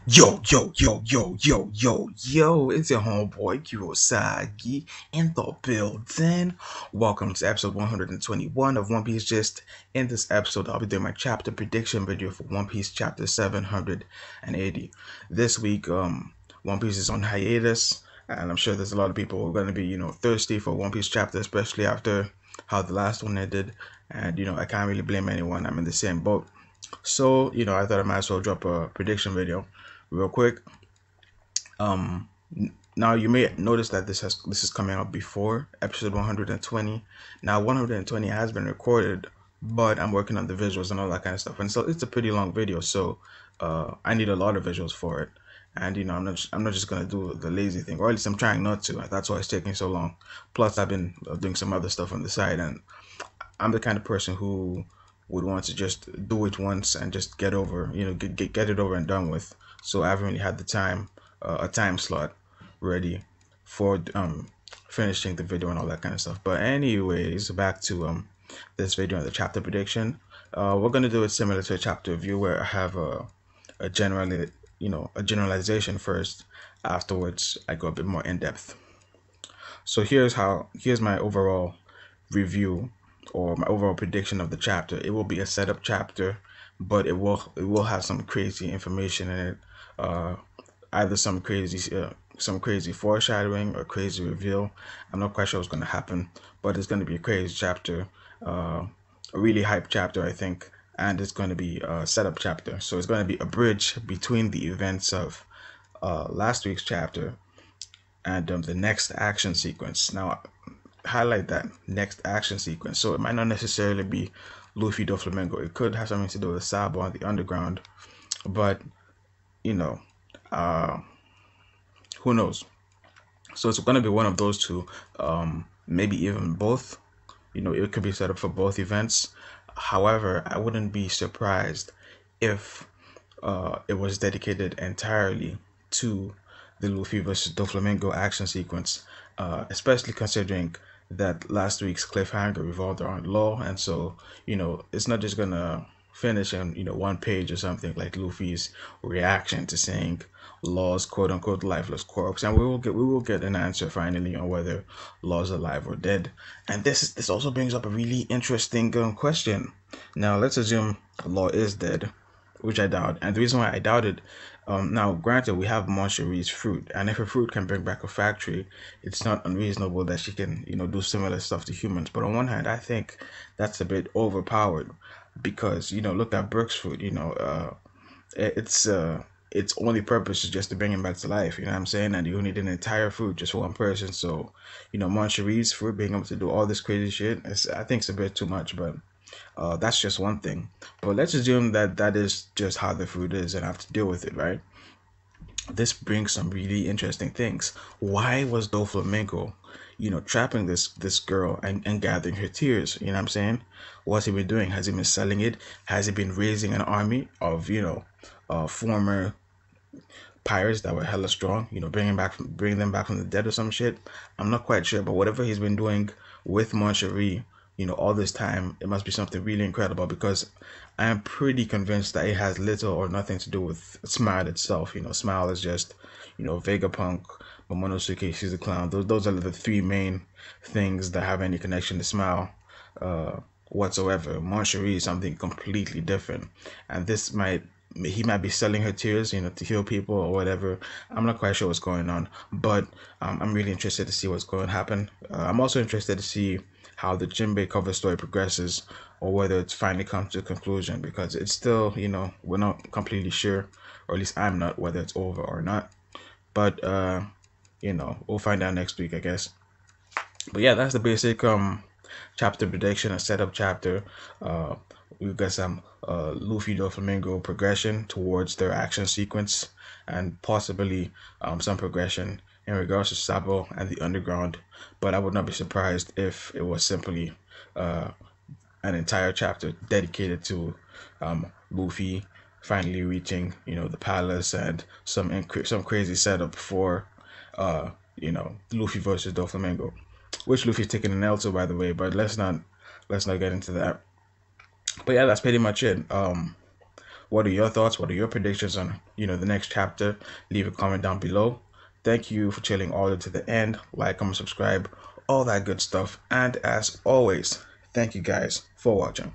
Yo, it's your homeboy Kiiro in the building. Welcome to episode 121 of One Piece Gist. In this episode, I'll be doing my chapter prediction video for One Piece chapter 780. This week, One Piece is on hiatus, and I'm sure there's a lot of people who are going to be, thirsty for One Piece chapter, especially after how the last one ended. And, I can't really blame anyone. I'm in the same boat. So, I thought I might as well drop a prediction video real quick. Now you may notice that this is coming out before episode 120. Now 120 has been recorded, but I'm working on the visuals and all that kind of stuff, and so it's a pretty long video, so I need a lot of visuals for it. And I'm not just gonna do the lazy thing, or at least I'm trying not to. That's why it's taking so long. Plus I've been doing some other stuff on the side, and I'm the kind of person who would want to just do it once and just get over, get it over and done with. So I haven't really had the time, a time slot ready for finishing the video and all that kind of stuff. But anyways, back to this video on the chapter prediction. We're gonna do it similar to a chapter review where I have a generalization first. Afterwards, I go a bit more in depth. So here's my overall review or my overall prediction of the chapter. It will be a setup chapter, but it will have some crazy information in it. Either some crazy foreshadowing or crazy reveal. I'm not quite sure what's going to happen, but it's going to be a crazy chapter, a really hype chapter, I think, and it's going to be a setup chapter. So it's going to be a bridge between the events of last week's chapter and the next action sequence. Now, highlight that next action sequence. So it might not necessarily be Luffy Doflamingo. It could have something to do with Sabo on the underground, but who knows? So it's going to be one of those two, maybe even both. It could be set up for both events. However, I wouldn't be surprised if it was dedicated entirely to the Luffy versus Doflamingo action sequence, especially considering that last week's cliffhanger revolved around Law, and so it's not just gonna finish in one page or something like Luffy's reaction to saying Law's quote unquote lifeless corpse, and we will get an answer finally on whether Law's alive or dead. And this also brings up a really interesting question. Now let's assume Law is dead, which I doubt, and the reason why I doubt it, now granted we have Moncherie's fruit, and if a fruit can bring back a factory, it's not unreasonable that she can do similar stuff to humans. But on one hand, I think that's a bit overpowered, because look at Brooks' fruit. Its only purpose is just to bring him back to life. You know what I'm saying? And you need an entire fruit just for one person. So Moncherie's fruit being able to do all this crazy shit, I think it's a bit too much, but that's just one thing. But let's assume that is just how the fruit is and I have to deal with it, right? This brings some really interesting things. Why was Doflamingo, trapping this girl and gathering her tears? You know what I'm saying? What's he been doing? Has he been selling it? Has he been raising an army of, former pirates that were hella strong, bringing them back from the dead or some shit? I'm not quite sure, but whatever he's been doing with Moncherie, all this time, it must be something really incredible, because I am pretty convinced that it has little or nothing to do with Smile itself. Smile is just, Vegapunk, Momonosuke, she's a clown. Those are the three main things that have any connection to Smile whatsoever. Moncherie is something completely different, and he might be selling her tears, to heal people or whatever. I'm not quite sure what's going on, but I'm really interested to see what's going to happen. I'm also interested to see how the Jinbei cover story progresses, or whether it's finally come to a conclusion, because it's still, we're not completely sure, or at least I'm not, whether it's over or not. But we'll find out next week, I guess. But yeah, that's the basic chapter prediction, a setup chapter. We've got some Luffy Doflamingo progression towards their action sequence, and possibly some progression in regards to Sabo and the underground. But I would not be surprised if it was simply an entire chapter dedicated to Luffy finally reaching the palace, and some crazy setup for Luffy versus Doflamingo, which Luffy's taking an L to, by the way. But let's not get into that. But yeah, that's pretty much it. What are your thoughts? What are your predictions on, the next chapter? Leave a comment down below. Thank you for chilling all the way to the end. Like, comment, subscribe, all that good stuff. And as always, thank you guys for watching.